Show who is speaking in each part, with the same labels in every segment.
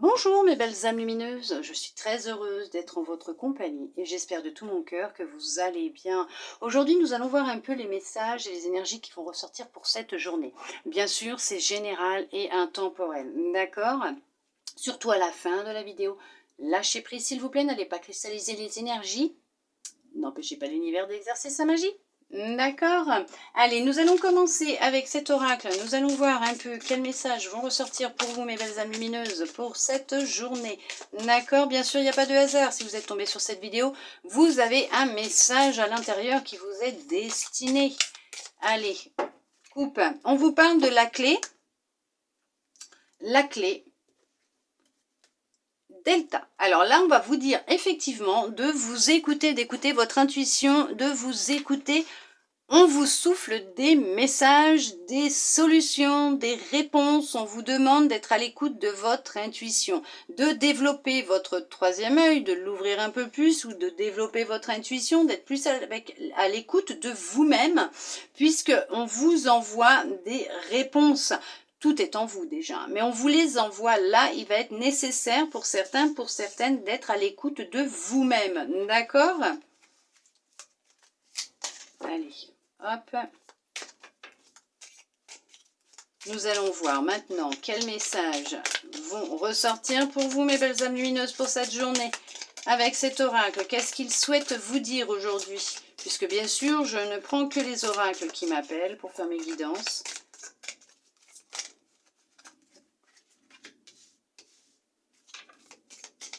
Speaker 1: Bonjour mes belles âmes lumineuses, je suis très heureuse d'être en votre compagnie et j'espère de tout mon cœur que vous allez bien. Aujourd'hui nous allons voir un peu les messages et les énergies qui vont ressortir pour cette journée. Bien sûr c'est général et intemporel, d'accord? Surtout à la fin de la vidéo, lâchez prise s'il vous plaît, n'allez pas cristalliser les énergies, n'empêchez pas l'univers d'exercer sa magie. D'accord. Allez, nous allons commencer avec cet oracle. Nous allons voir un peu quels messages vont ressortir pour vous, mes belles âmes lumineuses, pour cette journée. D'accord. Bien sûr, il n'y a pas de hasard. Si vous êtes tombé sur cette vidéo, vous avez un message à l'intérieur qui vous est destiné. Allez, coupe. On vous parle de la clé. La clé Delta. Alors là, on va vous dire effectivement de vous écouter, d'écouter votre intuition, de vous écouter. On vous souffle des messages, des solutions, des réponses. On vous demande d'être à l'écoute de votre intuition, de développer votre troisième œil, de l'ouvrir un peu plus ou de développer votre intuition, d'être plus à l'écoute de vous-même, puisque on vous envoie des réponses. Tout est en vous déjà, mais on vous les envoie là. Il va être nécessaire pour certains, pour certaines, d'être à l'écoute de vous-même. D'accord ? Allez. Hop. Nous allons voir maintenant quels messages vont ressortir pour vous, mes belles âmes lumineuses, pour cette journée. Avec cet oracle, qu'est-ce qu'il souhaite vous dire aujourd'hui? Puisque bien sûr, je ne prends que les oracles qui m'appellent pour faire mes guidances.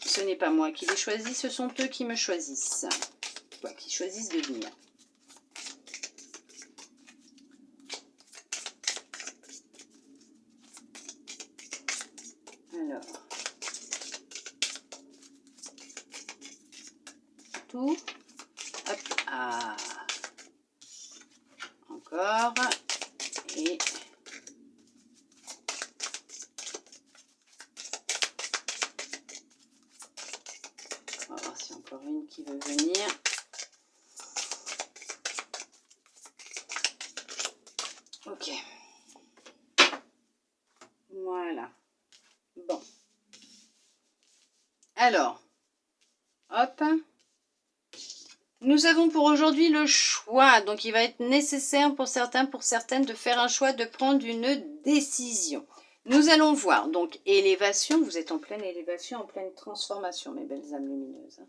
Speaker 1: Ce n'est pas moi qui les choisis, ce sont eux qui me choisissent. Quoi, qui choisissent de venir. Alors, tout, hop, ah, encore, et on va voir si encore une qui veut venir. Ok. Voilà. Bon. Alors, hop. Nous avons pour aujourd'hui le choix. Donc, il va être nécessaire pour certains, pour certaines, de faire un choix, de prendre une décision. Nous allons voir. Donc, élévation. Vous êtes en pleine élévation, en pleine transformation, mes belles âmes lumineuses.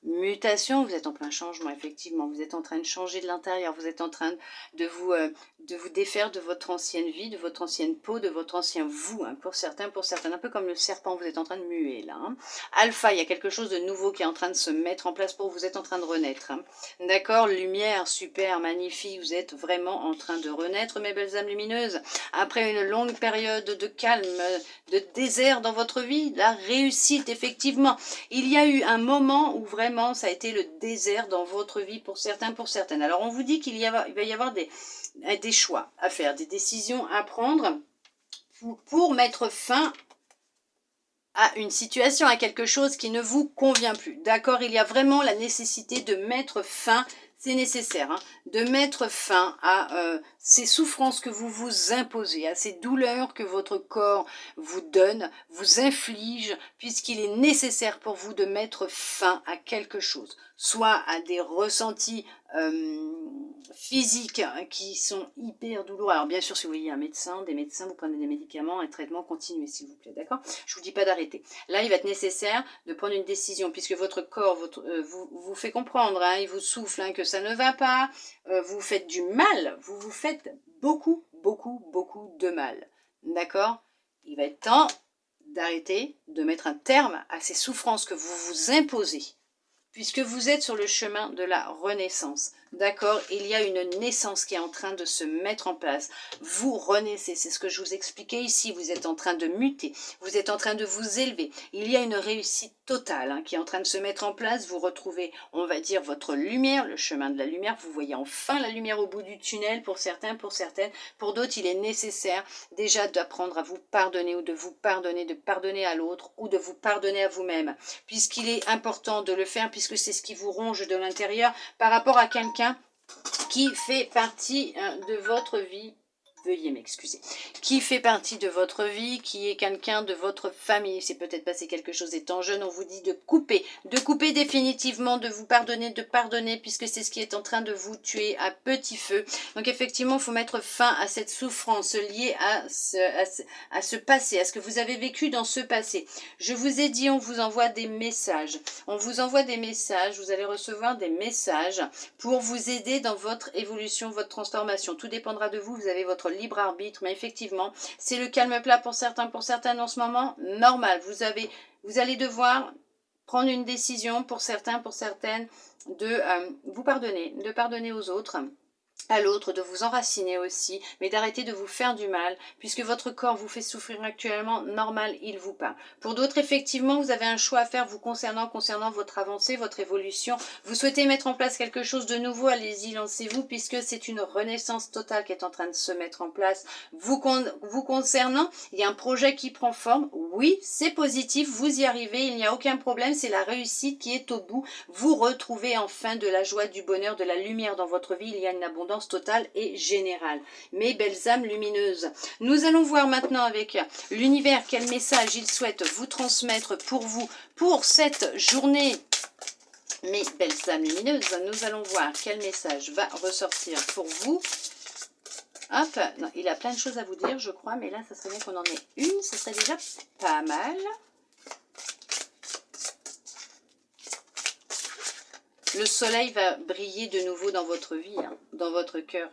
Speaker 1: Mutation, vous êtes en plein changement, effectivement. Vous êtes en train de changer de l'intérieur. Vous êtes en train de vous défaire de votre ancienne vie, de votre ancienne peau, de votre ancien vous. Hein, pour certains, un peu comme le serpent, vous êtes en train de muer là. Hein. Alpha, il y a quelque chose de nouveau qui est en train de se mettre en place pour vous. Vous êtes en train de renaître. Hein. D'accord, lumière, super, magnifique. Vous êtes vraiment en train de renaître, mes belles âmes lumineuses. Après une longue période de calme, de désert dans votre vie, la réussite, effectivement. Il y a eu un moment où vraiment ça a été le désert dans votre vie pour certains, pour certaines. Alors on vous dit qu'il va y avoir des choix à faire, des décisions à prendre pour mettre fin à une situation, à quelque chose qui ne vous convient plus. D'accord, il y a vraiment la nécessité de mettre fin, c'est nécessaire, hein, de mettre fin à ces souffrances que vous vous imposez, à ces douleurs que votre corps vous donne, vous inflige, puisqu'il est nécessaire pour vous de mettre fin à quelque chose, soit à des ressentis physiques qui sont hyper douloureux. Alors bien sûr, si vous voyez un médecin, des médecins, vous prenez des médicaments, un traitement, continuez s'il vous plaît, d'accord? Je vous dis pas d'arrêter. Là, il va être nécessaire de prendre une décision, puisque votre corps vous fait comprendre, hein, il vous souffle hein, que ça ne va pas, vous faites du mal, vous vous faites beaucoup, beaucoup, beaucoup de mal. D'accord? Il va être temps d'arrêter, de mettre un terme à ces souffrances que vous vous imposez, puisque vous êtes sur le chemin de la renaissance. D'accord, il y a une naissance qui est en train de se mettre en place. Vous renaissez, c'est ce que je vous expliquais ici. Vous êtes en train de muter, vous êtes en train de vous élever. Il y a une réussite totale hein, qui est en train de se mettre en place. Vous retrouvez, on va dire, votre lumière, le chemin de la lumière. Vous voyez enfin la lumière au bout du tunnel pour certains, pour certaines. Pour d'autres, il est nécessaire déjà d'apprendre à vous pardonner ou de vous pardonner, de pardonner à l'autre ou de vous pardonner à vous-même. Puisqu'il est important de le faire, puisque c'est ce qui vous ronge de l'intérieur par rapport à quelqu'un qui fait partie de votre vie veuillez m'excuser, qui fait partie de votre vie, qui est quelqu'un de votre famille. C'est peut-être passé quelque chose étant jeune, on vous dit de couper définitivement, de vous pardonner, de pardonner, puisque c'est ce qui est en train de vous tuer à petit feu. Donc effectivement, il faut mettre fin à cette souffrance liée à ce passé, à ce que vous avez vécu dans ce passé. Je vous ai dit, on vous envoie des messages. On vous envoie des messages, vous allez recevoir des messages pour vous aider dans votre évolution, votre transformation. Tout dépendra de vous, vous avez votre libre arbitre, mais effectivement, c'est le calme plat pour certaines en ce moment, normal. Vous allez devoir prendre une décision pour certains, pour certaines, de vous pardonner, de pardonner aux autres, à l'autre, de vous enraciner aussi, mais d'arrêter de vous faire du mal, puisque votre corps vous fait souffrir actuellement, normal, il vous parle. Pour d'autres, effectivement, vous avez un choix à faire vous concernant votre avancée, votre évolution. Vous souhaitez mettre en place quelque chose de nouveau, allez-y, lancez-vous, puisque c'est une renaissance totale qui est en train de se mettre en place. Vous concernant, il y a un projet qui prend forme, oui, c'est positif, vous y arrivez, il n'y a aucun problème, c'est la réussite qui est au bout. Vous retrouvez enfin de la joie, du bonheur, de la lumière dans votre vie, il y a une abondance totale et générale. Mes belles âmes lumineuses, nous allons voir maintenant avec l'univers quel message il souhaite vous transmettre pour vous, pour cette journée. Mes belles âmes lumineuses, nous allons voir quel message va ressortir pour vous. Hop, non, il a plein de choses à vous dire, je crois, mais là, ça serait bien qu'on en ait une, ça serait déjà pas mal. Le soleil va briller de nouveau dans votre vie, hein, dans votre cœur.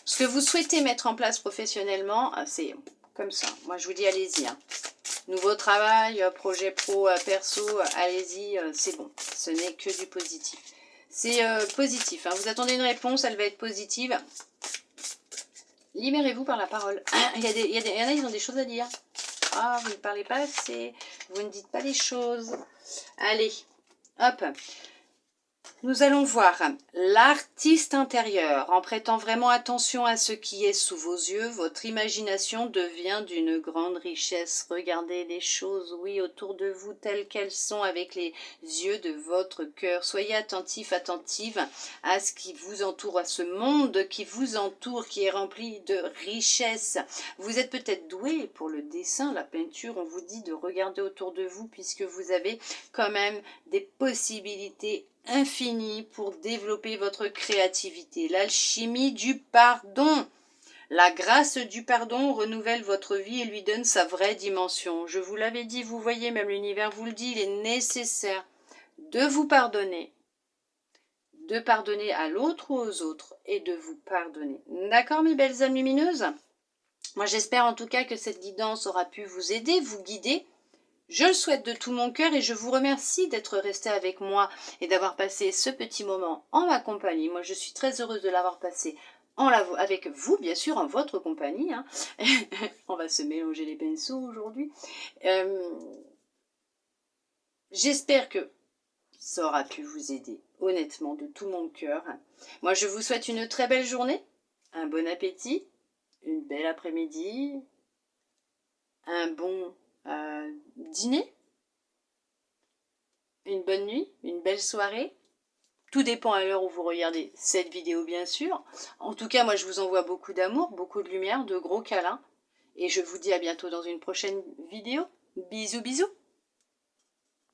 Speaker 1: Ce que vous souhaitez mettre en place professionnellement, c'est comme ça. Moi, je vous dis, allez-y. Hein. Nouveau travail, projet pro, perso, allez-y, c'est bon. Ce n'est que du positif. C'est positif. Hein. Vous attendez une réponse, elle va être positive. Libérez-vous par la parole. Il y en a, ils ont des choses à dire. Ah, vous ne parlez pas assez. Vous ne dites pas les choses. Allez, hop. Nous allons voir l'artiste intérieur. En prêtant vraiment attention à ce qui est sous vos yeux, votre imagination devient d'une grande richesse. Regardez les choses, oui, autour de vous telles qu'elles sont avec les yeux de votre cœur. Soyez attentif, attentive à ce qui vous entoure, à ce monde qui vous entoure, qui est rempli de richesses. Vous êtes peut-être doué pour le dessin, la peinture. On vous dit de regarder autour de vous puisque vous avez quand même des possibilités infini pour développer votre créativité. L'alchimie du pardon. La grâce du pardon renouvelle votre vie et lui donne sa vraie dimension. Je vous l'avais dit, vous voyez, même l'univers vous le dit, il est nécessaire de vous pardonner. De pardonner à l'autre ou aux autres et de vous pardonner. D'accord, mes belles âmes lumineuses? Moi, j'espère en tout cas que cette guidance aura pu vous aider, vous guider. Je le souhaite de tout mon cœur et je vous remercie d'être resté avec moi et d'avoir passé ce petit moment en ma compagnie. Moi, je suis très heureuse de l'avoir passé avec vous, bien sûr, en votre compagnie. Hein. On va se mélanger les pinceaux aujourd'hui. J'espère que ça aura pu vous aider, honnêtement, de tout mon cœur. Moi, je vous souhaite une très belle journée, un bon appétit, une belle après-midi, un bon dîner, une bonne nuit, une belle soirée. Tout dépend à l'heure où vous regardez cette vidéo, bien sûr. En tout cas, moi, je vous envoie beaucoup d'amour, beaucoup de lumière, de gros câlins. Et je vous dis à bientôt dans une prochaine vidéo. Bisous, bisous.